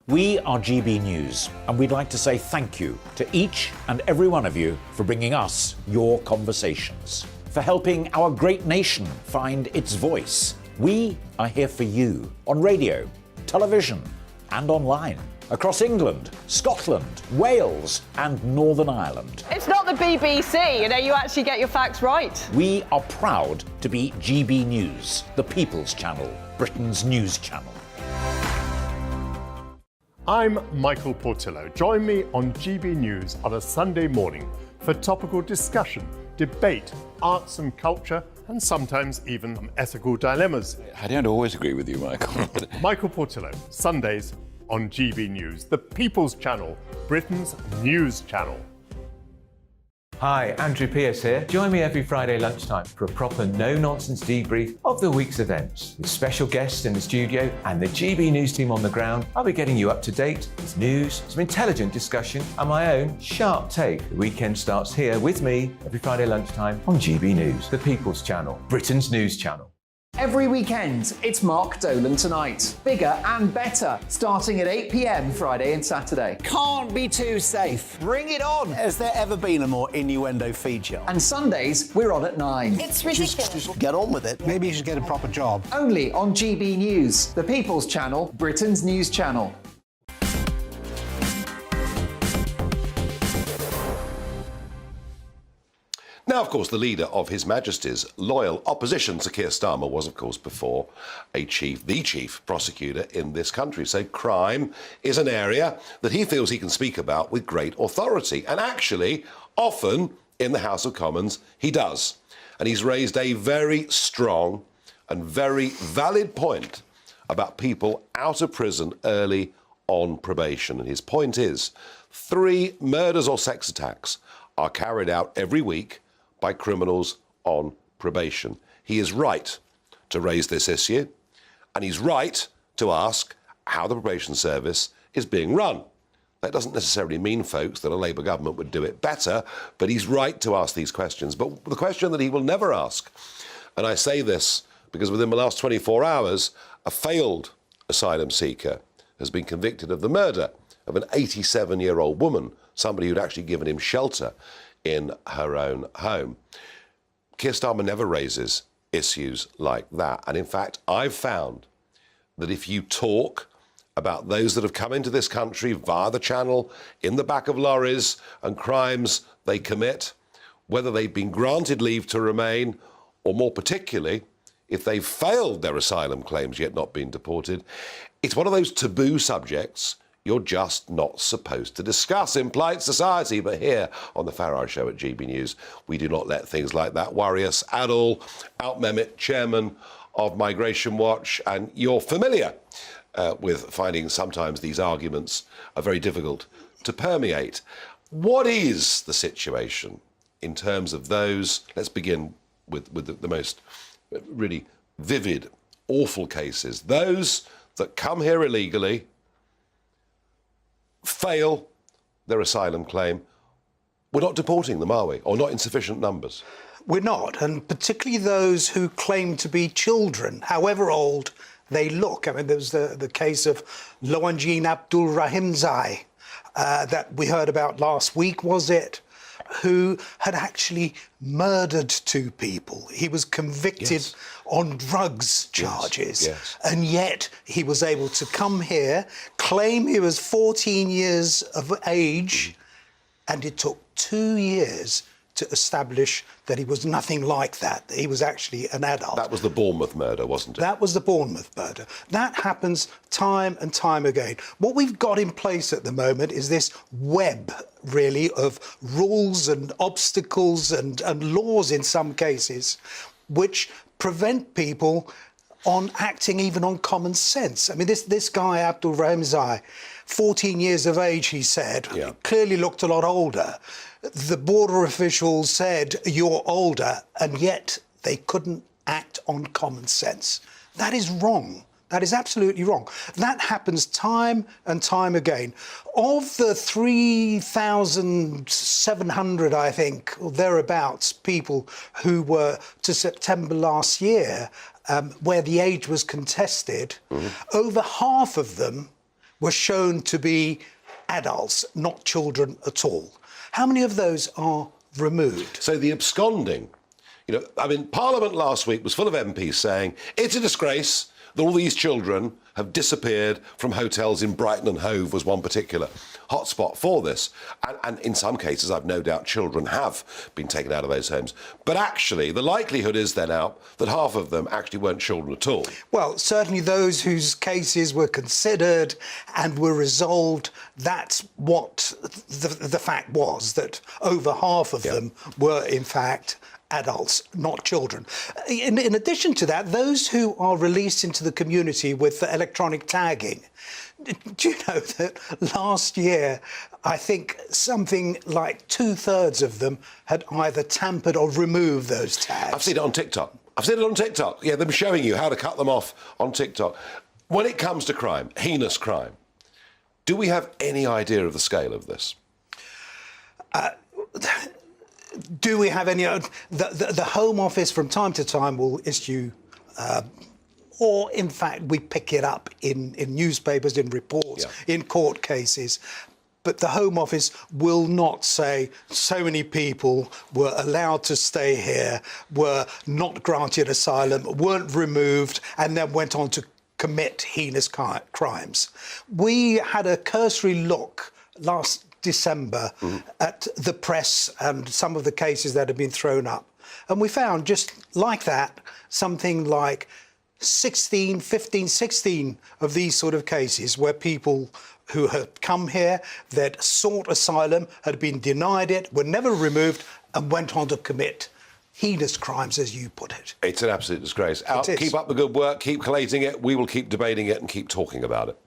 We are GB News, and we'd like to say thank you to each and every one of you for bringing us your conversations, for helping our great nation find its voice. We are here for you on radio, television, and online, across England, Scotland, Wales, and Northern Ireland.
It's not the BBC, you actually get your facts right.
We are proud to be GB News, the People's Channel, Britain's news channel.
I'm Michael Portillo. Join me on GB News on a Sunday morning for topical discussion, debate, arts and culture, and sometimes even ethical dilemmas.
I don't always agree with you, Michael.
Michael Portillo, Sundays on GB News, the People's Channel, Britain's news channel.
Hi, Andrew Pierce here. Join me every Friday lunchtime for a proper no-nonsense debrief of the week's events. With special guests in the studio and the GB News team on the ground, I'll be getting you up to date with news, some intelligent discussion, and my own sharp take. The weekend starts here with me every Friday lunchtime on GB News, the People's Channel, Britain's news channel.
Every weekend, it's Mark Dolan Tonight. Bigger and better, starting at 8 p.m. Friday and Saturday.
Can't be too safe. Bring it on. Has there ever been a more innuendo feature?
And Sundays, we're on at 9.
It's ridiculous. Just get on with it. Maybe you should get a proper job.
Only on GB News, the People's Channel, Britain's news channel.
Now, of course, the leader of His Majesty's loyal opposition to Keir Starmer was, of course, before the chief prosecutor in this country. So crime is an area that he feels he can speak about with great authority. And actually, often in the House of Commons, he does. And he's raised a very strong and very valid point about people out of prison early on probation. And his point is 3 murders or sex attacks are carried out every week by criminals on probation. He is right to raise this issue, and he's right to ask how the probation service is being run. That doesn't necessarily mean, folks, that a Labour government would do it better, but he's right to ask these questions. But the question that he will never ask, and I say this because within the last 24 hours, a failed asylum seeker has been convicted of the murder of an 87-year-old woman, somebody who'd actually given him shelter in her own home. Keir Starmer never raises issues like that. And in fact, I've found that if you talk about those that have come into this country via the channel, in the back of lorries, and crimes they commit, whether they've been granted leave to remain, or more particularly, if they've failed their asylum claims yet not been deported, it's one of those taboo subjects you're just not supposed to discuss in polite society. But here on the Farage Show at GB News, we do not let things like that worry us at all. Out Mehmet, chairman of Migration Watch, and you're familiar with finding sometimes these arguments are very difficult to permeate. What is the situation in terms of those, let's begin with the most really vivid, awful cases, those that come here illegally, fail their asylum claim, we're not deporting them, are we? Or not in sufficient numbers?
We're not, and particularly those who claim to be children, however old they look. I mean, there was the case of Loanjin Abdul Rahimzai that we heard about last week, was it? Who had actually murdered 2 people. He was convicted on drugs charges, and yet he was able to come here, claim he was 14 years of age, and it took 2 years to establish that he was nothing like that. He was actually an adult.
That was the Bournemouth murder, wasn't it?
That was the Bournemouth murder. That happens time and time again. What we've got in place at the moment is this web, really, of rules and obstacles and laws in some cases, which prevent people on acting even on common sense. I mean, this guy, Abdul Rahimzai, 14 years of age, he said, clearly looked a lot older. The border officials said, you're older, and yet they couldn't act on common sense. That is wrong. That is absolutely wrong. That happens time and time again. Of the 3,700, I think, or thereabouts, people who were to September last year, where the age was contested, over half of them were shown to be adults, not children at all. How many of those are removed?
So the absconding, I mean, Parliament last week was full of MPs saying it's a disgrace that all these children have disappeared from hotels in Brighton and Hove was one particular hotspot for this. And in some cases, I've no doubt children have been taken out of those homes. But actually, the likelihood is then out that half of them actually weren't children at all.
Well, certainly those whose cases were considered and were resolved, that's what the fact was, that over half of them were, in fact, adults, not children. In addition to that, those who are released into the community with electronic tagging, do you know that last year, I think something like 2/3 of them had either tampered or removed those tags?
I've seen it on TikTok. Yeah, them showing you how to cut them off on TikTok. When it comes to crime, heinous crime, do we have any idea of the scale of this?
Do we have any? The Home Office from time to time will issue, or in fact we pick it up in newspapers, in reports, in court cases. But the Home Office will not say so many people were allowed to stay here, were not granted asylum, weren't removed, and then went on to commit heinous crimes. We had a cursory look last December at the press and some of the cases that have been thrown up. And we found, just like that, something like 16 of these sort of cases where people who had come here, that sought asylum, had been denied it, were never removed, and went on to commit heinous crimes, as you put it.
It's an absolute disgrace.
It is.
Keep up the good work, keep collating it, we will keep debating it and keep talking about it.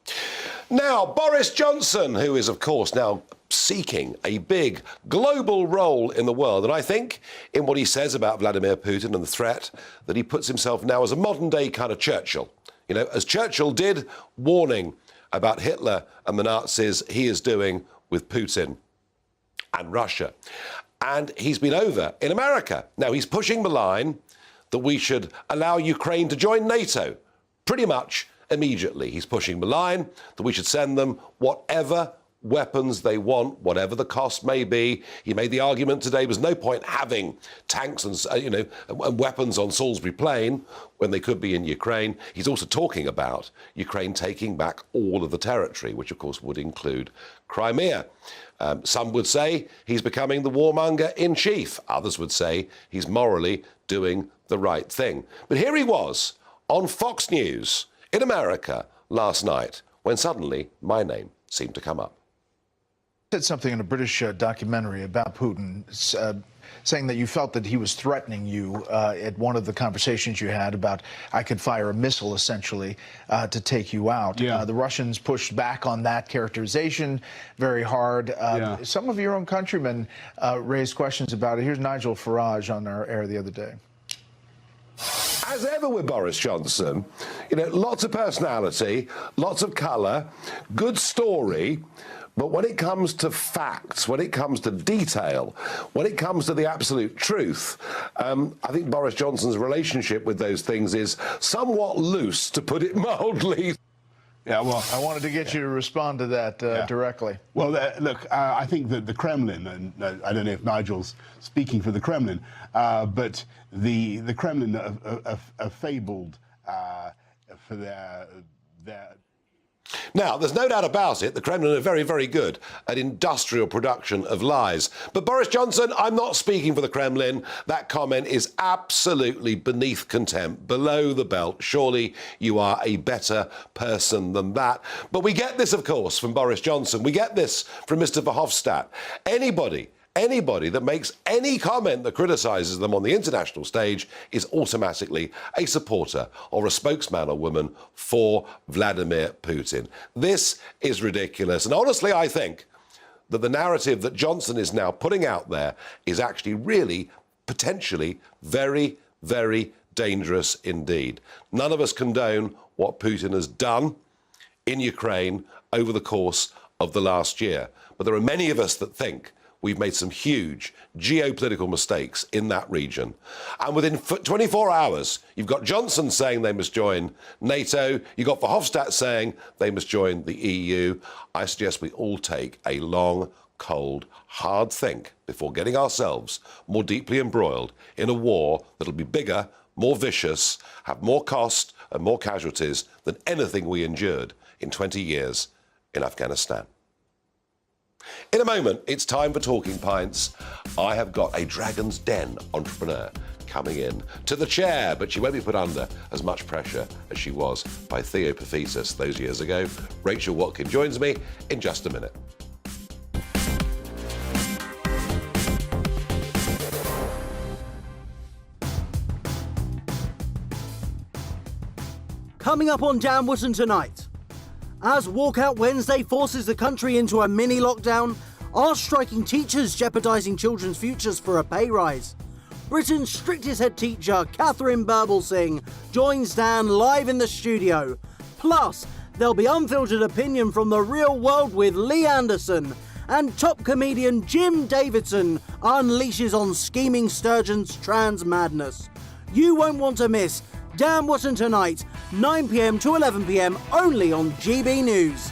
Now, Boris Johnson, who is, of course, now seeking a big global role in the world. And I think in what he says about Vladimir Putin and the threat, that he puts himself now as a modern-day kind of Churchill. You know, as Churchill did, warning about Hitler and the Nazis, he is doing with Putin and Russia. And he's been over in America. Now, he's pushing the line that we should allow Ukraine to join NATO pretty much immediately. He's pushing the line that we should send them whatever weapons they want, whatever the cost may be. He made the argument today there's no point having tanks and and weapons on Salisbury Plain when they could be in Ukraine. He's also talking about Ukraine taking back all of the territory, which of course would include Crimea. Some would say he's becoming the warmonger in chief. Others would say he's morally doing the right thing. But here he was on Fox News in America last night when suddenly my name seemed to come up.
Said something in a British documentary about Putin, saying that you felt that he was threatening you at one of the conversations you had about I could fire a missile, essentially, to take you out. The Russians pushed back on that characterization very hard. Some of your own countrymen raised questions about it. Here's Nigel Farage on our air the other day.
As ever with Boris Johnson, lots of personality, lots of colour, good story, But when it comes to facts, when it comes to detail, when it comes to the absolute truth, I think Boris Johnson's relationship with those things is somewhat loose, to put it mildly.
Yeah, well, I wanted to get you to respond to that directly.
Well, look, I think that the Kremlin, and I don't know if Nigel's speaking for the Kremlin, but the Kremlin are fabled for their.
Now, there's no doubt about it, the Kremlin are very, very good at industrial production of lies. But Boris Johnson, I'm not speaking for the Kremlin. That comment is absolutely beneath contempt, below the belt. Surely you are a better person than that. But we get this, of course, from Boris Johnson. We get this from Mr. Verhofstadt. Anybody that makes any comment that criticises them on the international stage is automatically a supporter or a spokesman or woman for Vladimir Putin. This is ridiculous. And honestly, I think that the narrative that Johnson is now putting out there is actually really potentially very, very dangerous indeed. None of us condone what Putin has done in Ukraine over the course of the last year. But there are many of us that think we've made some huge geopolitical mistakes in that region. And within 24 hours, you've got Johnson saying they must join NATO. You've got Verhofstadt saying they must join the EU. I suggest we all take a long, cold, hard think before getting ourselves more deeply embroiled in a war that'll be bigger, more vicious, have more cost and more casualties than anything we endured in 20 years in Afghanistan. In a moment, it's time for Talking Pints. I have got a Dragon's Den entrepreneur coming in to the chair, but she won't be put under as much pressure as she was by Theo Paphisis those years ago. Rachel Watkin joins me in just a minute.
Coming up on Dan Wootton tonight. As Walkout Wednesday forces the country into a mini lockdown, are striking teachers jeopardising children's futures for a pay rise? Britain's strictest head teacher, Catherine Birbalsingh, joins Dan live in the studio. Plus, there'll be unfiltered opinion from the real world with Lee Anderson. And top comedian Jim Davidson unleashes on scheming Sturgeon's trans madness. You won't want to miss Dan Wootton tonight, 9 p.m. to 11 p.m. only on GB News.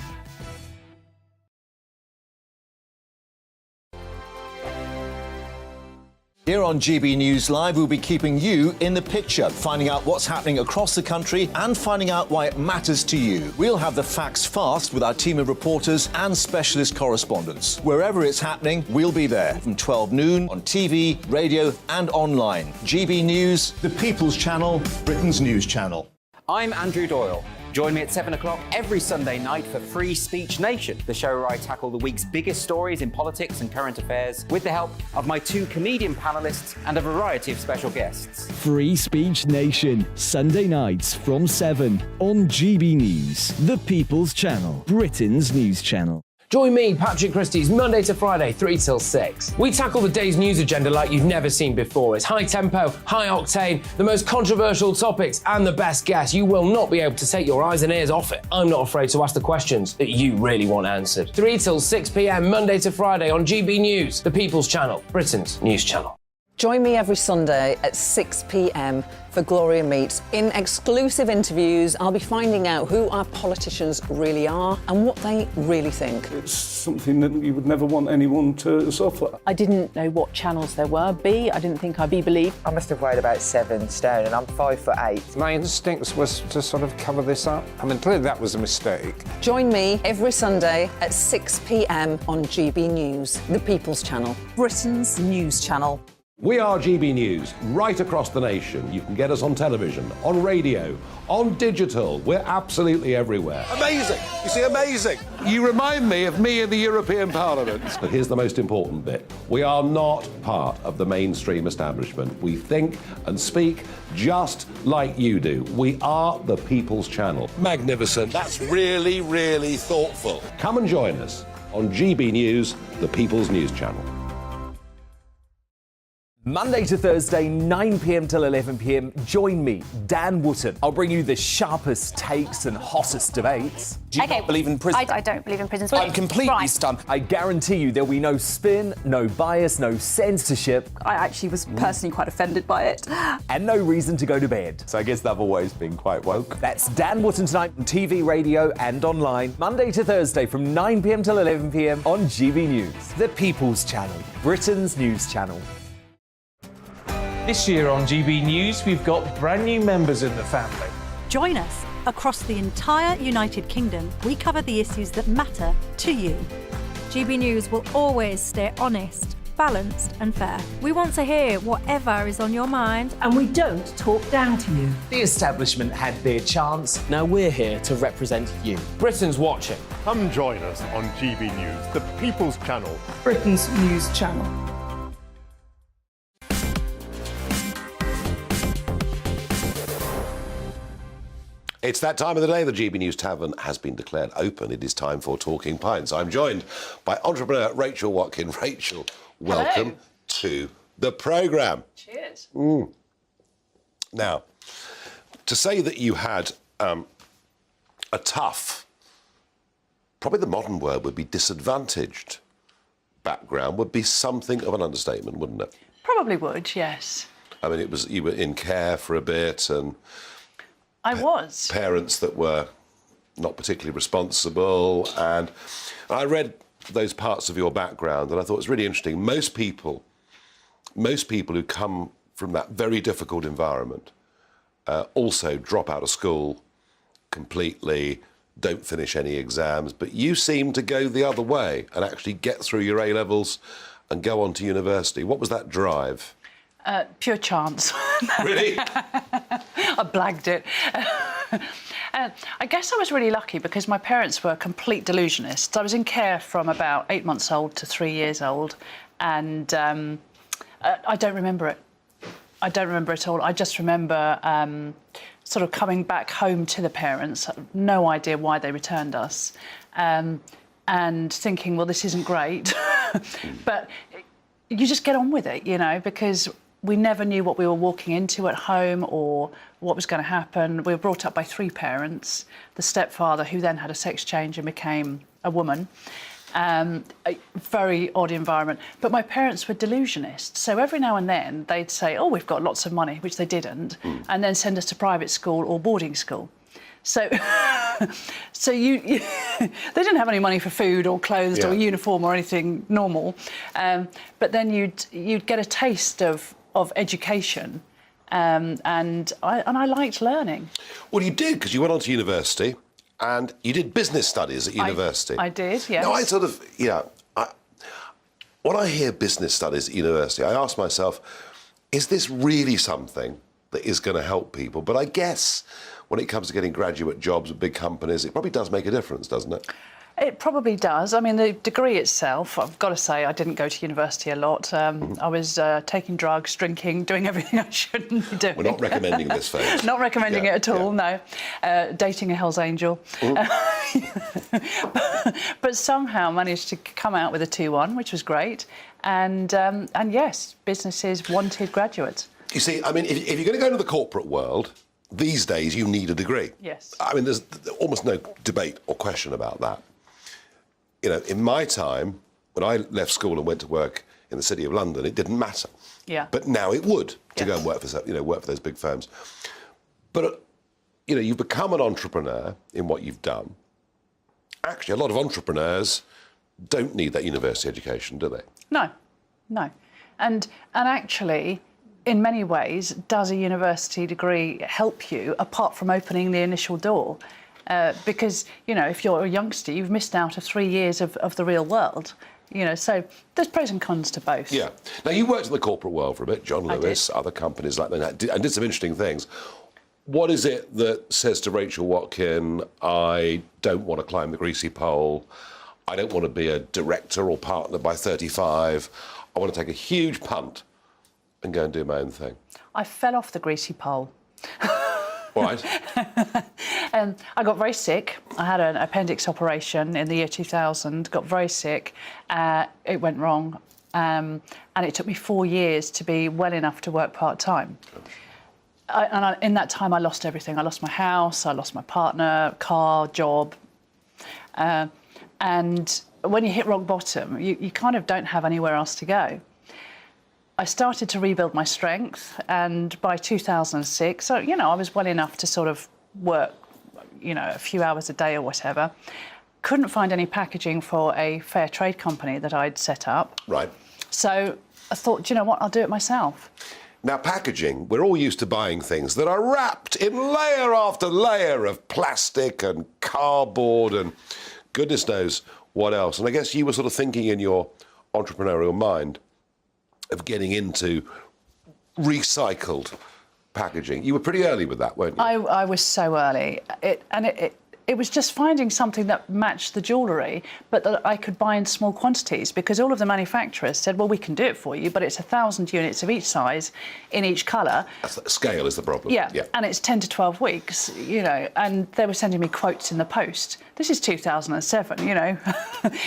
Here on GB News Live, we'll be keeping you in the picture, finding out what's happening across the country and finding out why it matters to you. We'll have the facts fast with our team of reporters and specialist correspondents. Wherever it's happening, we'll be there from 12 noon on TV, radio and online. GB News, the People's Channel, Britain's news channel.
I'm Andrew Doyle. Join me at 7 o'clock every Sunday night for Free Speech Nation, the show where I tackle the week's biggest stories in politics and current affairs with the help of my two comedian panellists and a variety of special guests.
Free Speech Nation, Sunday nights from 7 on GB News, the People's Channel, Britain's news channel.
Join me, Patrick Christie's, Monday to Friday, 3 till 6. We tackle the day's news agenda like you've never seen before. It's high tempo, high octane, the most controversial topics, and the best guests. You will not be able to take your eyes and ears off it. I'm not afraid to ask the questions that you really want answered. 3 till 6 p.m, Monday to Friday on GB News, the People's Channel, Britain's news channel.
Join me every Sunday at 6 p.m. for Gloria Meets. In exclusive interviews, I'll be finding out who our politicians really are and what they really think.
It's something that you would never want anyone to suffer.
I didn't know what channels there were. I didn't think I'd be believed.
I must have weighed about 7 stone and I'm 5'8".
My instincts was to sort of cover this up. I mean, clearly that was a mistake.
Join me every Sunday at 6 p.m. on GB News, the People's Channel, Britain's news channel.
We are GB News, right across the nation. You can get us on television, on radio, on digital. We're absolutely everywhere.
Amazing! You see, amazing!
You remind me of me in the European Parliament. But here's the most important bit. We are not part of the mainstream establishment. We think and speak just like you do. We are the People's Channel. Magnificent. That's really, really thoughtful. Come and join us on GB News, the People's News Channel.
Monday to Thursday, 9 p.m. till 11 p.m. Join me, Dan Wootton. I'll bring you the sharpest takes and hottest debates. Do you not believe in prisons?
I don't believe in prisons.
I'm completely stunned. I guarantee you there'll be no spin, no bias, no censorship.
I actually was personally quite offended by it.
And no reason to go to bed. So I guess they've always been quite woke. That's Dan Wootton tonight on TV, radio and online. Monday to Thursday from 9 p.m. till 11 p.m. on GB News. The People's Channel, Britain's news channel.
This year on GB News, we've got brand new members in the family.
Join us. Across the entire United Kingdom, we cover the issues that matter to you. GB News will always stay honest, balanced and fair. We want to hear whatever is on your mind.
And we don't talk down to you.
The establishment had their chance.
Now we're here to represent you. Britain's watching.
Come join us on GB News, the People's Channel.
Britain's news channel.
It's that time of the day. The GB News Tavern has been declared open. It is time for Talking Pints. I'm joined by entrepreneur Rachel Watkin. Rachel, welcome to the programme.
Cheers.
Now, to say that you had a tough, probably the modern word would be disadvantaged background, would be something of an understatement, wouldn't it?
Probably would, yes.
I mean, you were in care for a bit and...
I was.
Parents that were not particularly responsible. And I read those parts of your background and I thought it was really interesting. Most people who come from that very difficult environment also drop out of school completely, don't finish any exams. But you seem to go the other way and actually get through your A-levels and go on to university. What was that drive?
Pure chance.
Really?
I blagged it. I guess I was really lucky because my parents were complete delusionists. I was in care from about 8 months old to 3 years old, and I don't remember it. I don't remember it all. I just remember sort of coming back home to the parents, no idea why they returned us, and thinking, well, this isn't great. But you just get on with it, you know, because we never knew what we were walking into at home or what was going to happen. We were brought up by 3 parents, the stepfather, who then had a sex change and became a woman. A very odd environment. But my parents were delusionists. So every now and then they'd say, oh, we've got lots of money, which they didn't, and then send us to private school or boarding school. So, they didn't have any money for food or clothes or uniform or anything normal, but then you'd get a taste of education, and I liked learning.
Well, you did, because you went on to university and you did business studies at university.
I did, yes.
Now, I sort of, when I hear business studies at university, I ask myself, is this really something that is going to help people? But I guess when it comes to getting graduate jobs at big companies, it probably does make a difference, doesn't it?
It probably does. I mean, the degree itself, I've got to say, I didn't go to university a lot. I was taking drugs, drinking, doing everything I shouldn't be doing.
We're not recommending this, folks.
Not recommending it at all, no. Dating a Hell's Angel. But somehow managed to come out with a 2-1, which was great. And yes, businesses wanted graduates.
You see, I mean, if you're going to go into the corporate world, these days you need a degree.
Yes.
I mean, there's almost no debate or question about that. You know, in my time, when I left school and went to work in the City of London, it didn't matter.
Yeah.
But now it would to go and work for, work for those big firms. But, you've become an entrepreneur in what you've done. Actually, a lot of entrepreneurs don't need that university education, do they?
No. And actually, in many ways, does a university degree help you, apart from opening the initial door? Because, if you're a youngster, you've missed out of 3 years of the real world. So there's pros and cons to both.
Yeah. Now, you worked in the corporate world for a bit, John Lewis, other companies like that, and did some interesting things. What is it that says to Rachel Watkin, I don't want to climb the greasy pole, I don't want to be a director or partner by 35, I want to take a huge punt and go and do my own thing?
I fell off the greasy pole.
All right.
I got very sick. I had an appendix operation in the year 2000, got very sick. It went wrong. and it took me 4 years to be well enough to work part-time. In that time, I lost everything. I lost my house, I lost my partner, car, job. And when you hit rock bottom, you kind of don't have anywhere else to go. I started to rebuild my strength, and by 2006, so, you know, I was well enough to sort of work, you know, a few hours a day or whatever. Couldn't find any packaging for a fair trade company that I'd set up.
Right.
So I thought, do you know what, I'll do it myself.
Now, packaging, we're all used to buying things that are wrapped in layer after layer of plastic and cardboard and goodness knows what else. And I guess you were sort of thinking in your entrepreneurial mind of getting into recycled packaging. You were pretty early with that, weren't you?
I was so early. It was just finding something that matched the jewellery, but that I could buy in small quantities, because all of the manufacturers said, well, we can do it for you, but it's 1,000 units of each size in each colour.
Scale is the problem.
Yeah, and it's 10 to 12 weeks, you know, and they were sending me quotes in the post. This is 2007, you know.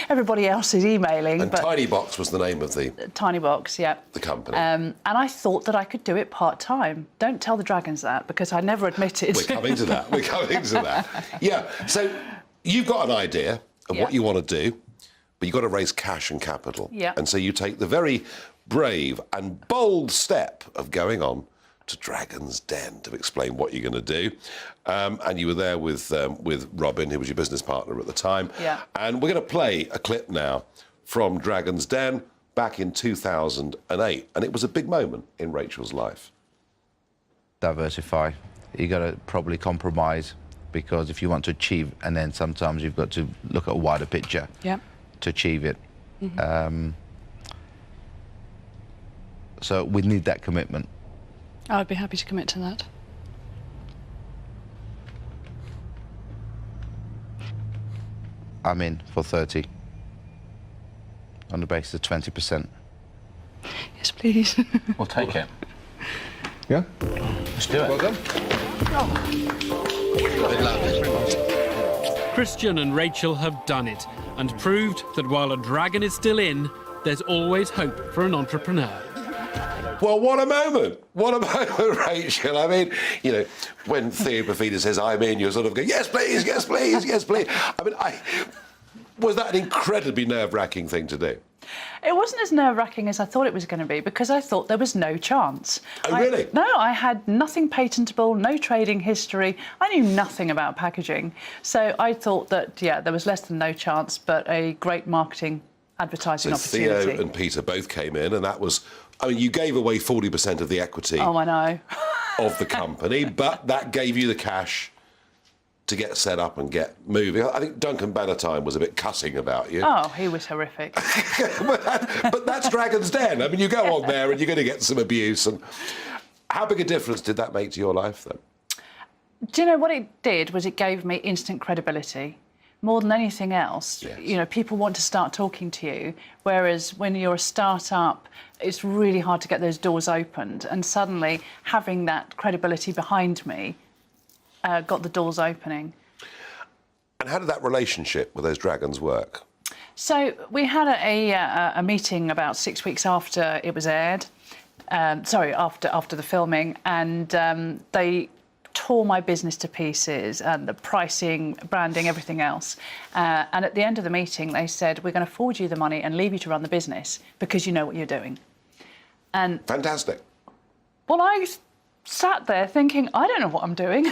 Everybody else is emailing.
And Tiny Box was the name of the...
Tiny Box, yeah.
The company.
And I thought that I could do it part-time. Don't tell the Dragons that, because I never admitted.
We're coming to that. We're coming to that. Yeah. So you've got an idea of what you want to do, but you've got to raise cash and capital.
Yeah.
And so you take the very brave and bold step of going on to Dragon's Den to explain what you're going to do. And you were there with Robin, who was your business partner at the time.
Yeah.
And we're going to play a clip now from Dragon's Den back in 2008. And it was a big moment in Rachel's life.
Diversify. You got to probably compromise, because if you want to achieve, and then sometimes you've got to look at a wider picture to achieve it.
Mm-hmm.
So we need that commitment.
I'd be happy to commit to that.
I'm in for 30 on the basis of 20%.
Yes, please.
We'll take it.
Yeah?
Let's do it.
Well done.
Christian and Rachel have done it and proved that while a dragon is still in, there's always hope for an entrepreneur.
Well, what a moment. What a moment, Rachel. I mean, you know, when Theo Pafida says, I'm in, you're sort of going, yes, please, yes, please, yes, please. I mean, was that an incredibly nerve-wracking thing to do?
It wasn't as nerve-wracking as I thought it was going to be, because I thought there was no chance.
Oh, really?
No, I had nothing patentable, no trading history. I knew nothing about packaging. So I thought that, yeah, there was less than no chance, but a great marketing advertising opportunity.
Theo and Peter both came in, and that was... I mean, you gave away 40% of the equity
I know.
of the company, but that gave you the cash to get set up and get moving. I think Duncan Bannatyne was a bit cussing about you.
Oh, he was horrific.
But that's Dragon's Den. I mean, you go on there and you're going to get some abuse. And how big a difference did that make to your life then?
Do you know what it did was it gave me instant credibility. More than anything else, you know, people want to start talking to you, whereas when you're a start-up, it's really hard to get those doors opened. And suddenly, having that credibility behind me got the doors opening.
And how did that relationship with those dragons work?
So we had a meeting about 6 weeks after it was aired. After the filming, and they tore my business to pieces, and the pricing, branding, everything else. And at the end of the meeting, they said, we're going to forward you the money and leave you to run the business because you know what you're doing. And
fantastic.
Well, I sat there thinking, I don't know what I'm doing.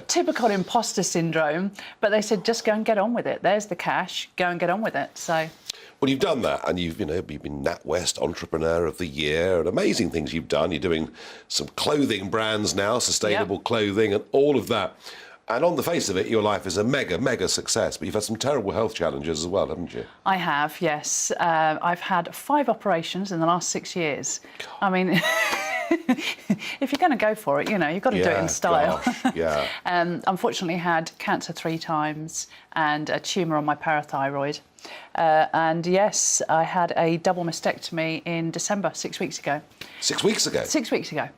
Typical imposter syndrome. But they said, just go and get on with it. There's the cash. Go and get on with it. So.
Well, you've done that, and you've been NatWest Entrepreneur of the Year, and amazing things you've done. You're doing some clothing brands now, sustainable clothing, and all of that. And on the face of it, your life is a mega, mega success. But you've had some terrible health challenges as well, haven't you?
I have, yes. I've had 5 operations in the last 6 years. God. I mean, if you're going to go for it, you know, you've got to do it in style.
Yeah.
Unfortunately, had cancer 3 times and a tumour on my parathyroid. And yes, I had a double mastectomy in December, 6 weeks ago.
6 weeks ago?
6 weeks ago.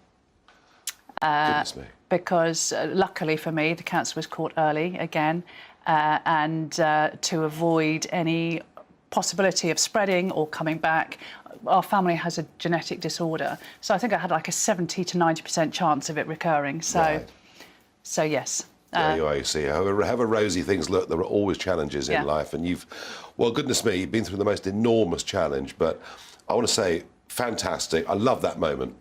Goodness me.
Because luckily for me, the cancer was caught early again, and to avoid any possibility of spreading or coming back. Our family has a genetic disorder, so I think I had like a 70 to 90% chance of it recurring. So,
Right.
so yes.
There you are, you see. However rosy things look, there are always challenges in life. And you've, well, goodness me, you've been through the most enormous challenge. But I want to say, fantastic. I love that moment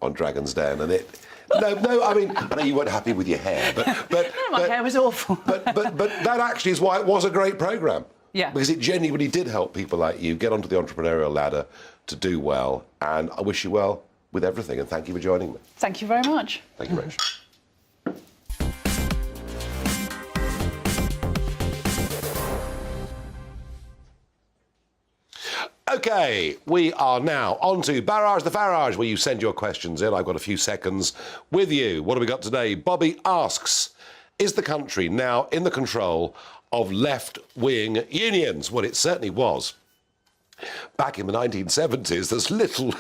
on Dragon's Den. And it... No, I mean, I know you weren't happy with your hair, but
My hair was awful.
but that actually is why it was a great programme.
Yeah.
Because it genuinely did help people like you get onto the entrepreneurial ladder to do well. And I wish you well with everything. And thank you for joining me.
Thank you very much.
Thank you, Rich. OK, we are now on to Barrage the Farage, where you send your questions in. I've got a few seconds with you. What have we got today? Bobby asks, is the country now in the control of left-wing unions? Well, it certainly was. Back in the 1970s, there's little,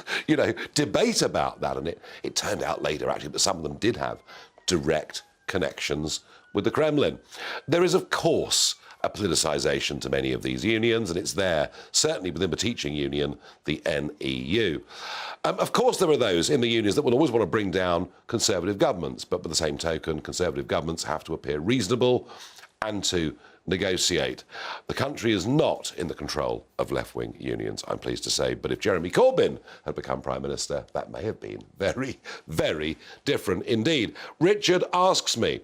debate about that. And it turned out later, actually, that some of them did have direct connections with the Kremlin. There is, of course, a politicisation to many of these unions, and it's there, certainly within the teaching union, the NEU. Of course, there are those in the unions that will always want to bring down Conservative governments, but by the same token, Conservative governments have to appear reasonable and to negotiate. The country is not in the control of left-wing unions, I'm pleased to say, but if Jeremy Corbyn had become Prime Minister, that may have been very, very different indeed. Richard asks me,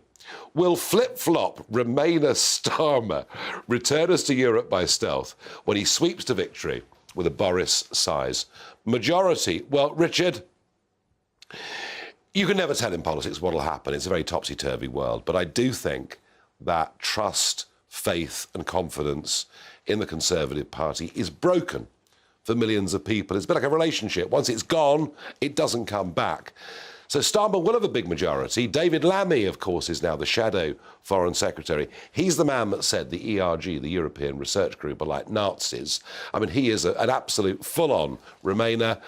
will flip-flop Remainer Starmer return us to Europe by stealth when he sweeps to victory with a Boris-size majority? Well, Richard, you can never tell in politics what will happen. It's a very topsy-turvy world. But I do think that trust, faith and confidence in the Conservative Party is broken for millions of people. It's a bit like a relationship. Once it's gone, it doesn't come back. So Starmer will have a big majority. David Lammy, of course, is now the shadow Foreign Secretary. He's the man that said the ERG, the European Research Group, are like Nazis. I mean, he is an absolute full-on Remainer.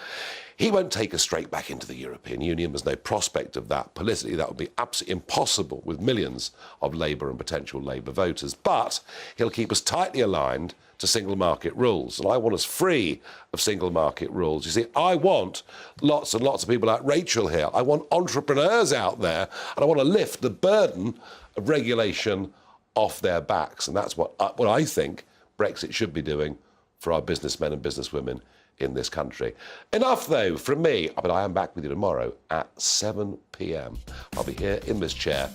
He won't take us straight back into the European Union. There's no prospect of that. Politically, that would be absolutely impossible with millions of Labour and potential Labour voters. But he'll keep us tightly aligned to single market rules. And I want us free of single market rules. You see, I want lots and lots of people like Rachel here. I want entrepreneurs out there, and I want to lift the burden of regulation off their backs. And that's what I think Brexit should be doing for our businessmen and businesswomen in this country. Enough, though, from me. But I am back with you tomorrow at 7 p.m. I'll be here in this chair.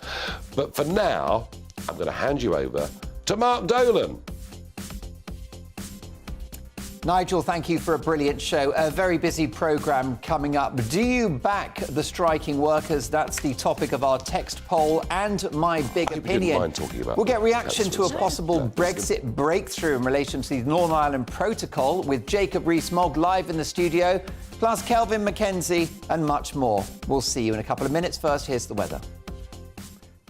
But for now, I'm going to hand you over to Mark Dolan.
Nigel, thank you for a brilliant show. A very busy programme coming up. Do you back the striking workers? That's the topic of our text poll and my big opinion.
Didn't mind talking about
we'll get reaction to a possible Brexit breakthrough in relation to the Northern Ireland Protocol with Jacob Rees-Mogg live in the studio, plus Kelvin Mackenzie and much more. We'll see you in a couple of minutes. First, here's the weather.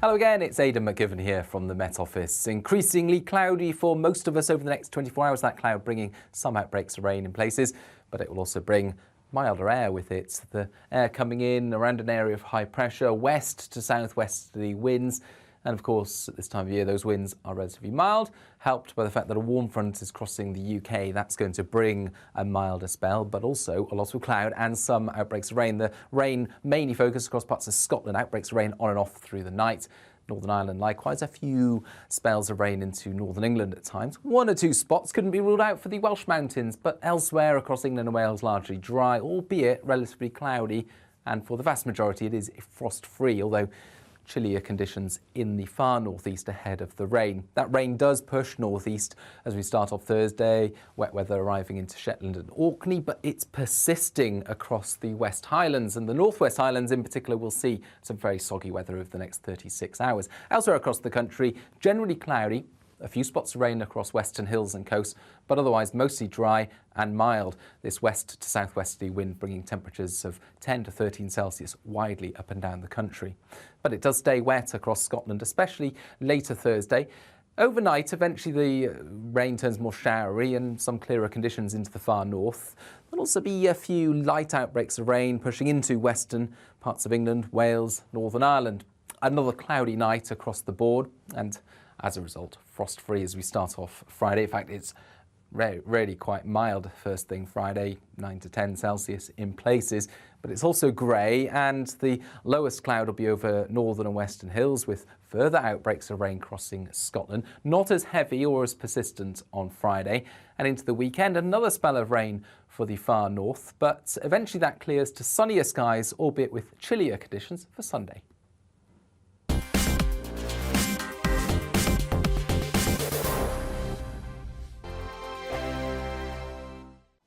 Hello again, it's Aidan McGivern here from the Met Office. Increasingly cloudy for most of us over the next 24 hours, that cloud bringing some outbreaks of rain in places, but it will also bring milder air with it. The air coming in around an area of high pressure, west to southwesterly winds. And of course, at this time of year, those winds are relatively mild, helped by the fact that a warm front is crossing the UK. That's going to bring a milder spell, but also a lot of cloud and some outbreaks of rain. The rain mainly focused across parts of Scotland, outbreaks of rain on and off through the night. Northern Ireland, likewise, a few spells of rain into Northern England at times. One or two spots couldn't be ruled out for the Welsh mountains, but elsewhere across England and Wales, largely dry, albeit relatively cloudy. And for the vast majority, it is frost-free, although chillier conditions in the far northeast ahead of the rain. That rain does push northeast as we start off Thursday, wet weather arriving into Shetland and Orkney, but it's persisting across the West Highlands, and the Northwest Highlands in particular will see some very soggy weather over the next 36 hours. Elsewhere across the country, generally cloudy, a few spots of rain across western hills and coasts, but otherwise mostly dry and mild. This west to southwesterly wind bringing temperatures of 10 to 13 Celsius widely up and down the country. But it does stay wet across Scotland, especially later Thursday. Overnight, eventually the rain turns more showery and some clearer conditions into the far north. There'll also be a few light outbreaks of rain pushing into western parts of England, Wales, Northern Ireland. Another cloudy night across the board, and as a result, frost-free as we start off Friday. In fact, it's really quite mild first thing Friday, 9 to 10 Celsius in places. But it's also grey, and the lowest cloud will be over northern and western hills with further outbreaks of rain crossing Scotland. Not as heavy or as persistent on Friday. And into the weekend, another spell of rain for the far north. But eventually that clears to sunnier skies, albeit with chillier conditions for Sunday.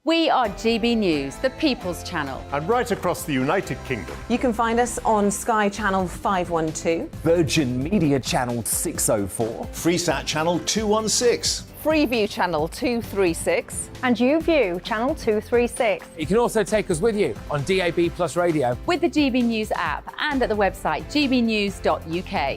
We are GB News, the People's Channel.
And right across the United Kingdom.
You can find us on Sky Channel 512,
Virgin Media Channel 604,
Freesat Channel 216,
Freeview Channel 236,
and YouView Channel 236.
You can also take us with you on DAB+ radio,
with the GB News app and at the website gbnews.uk.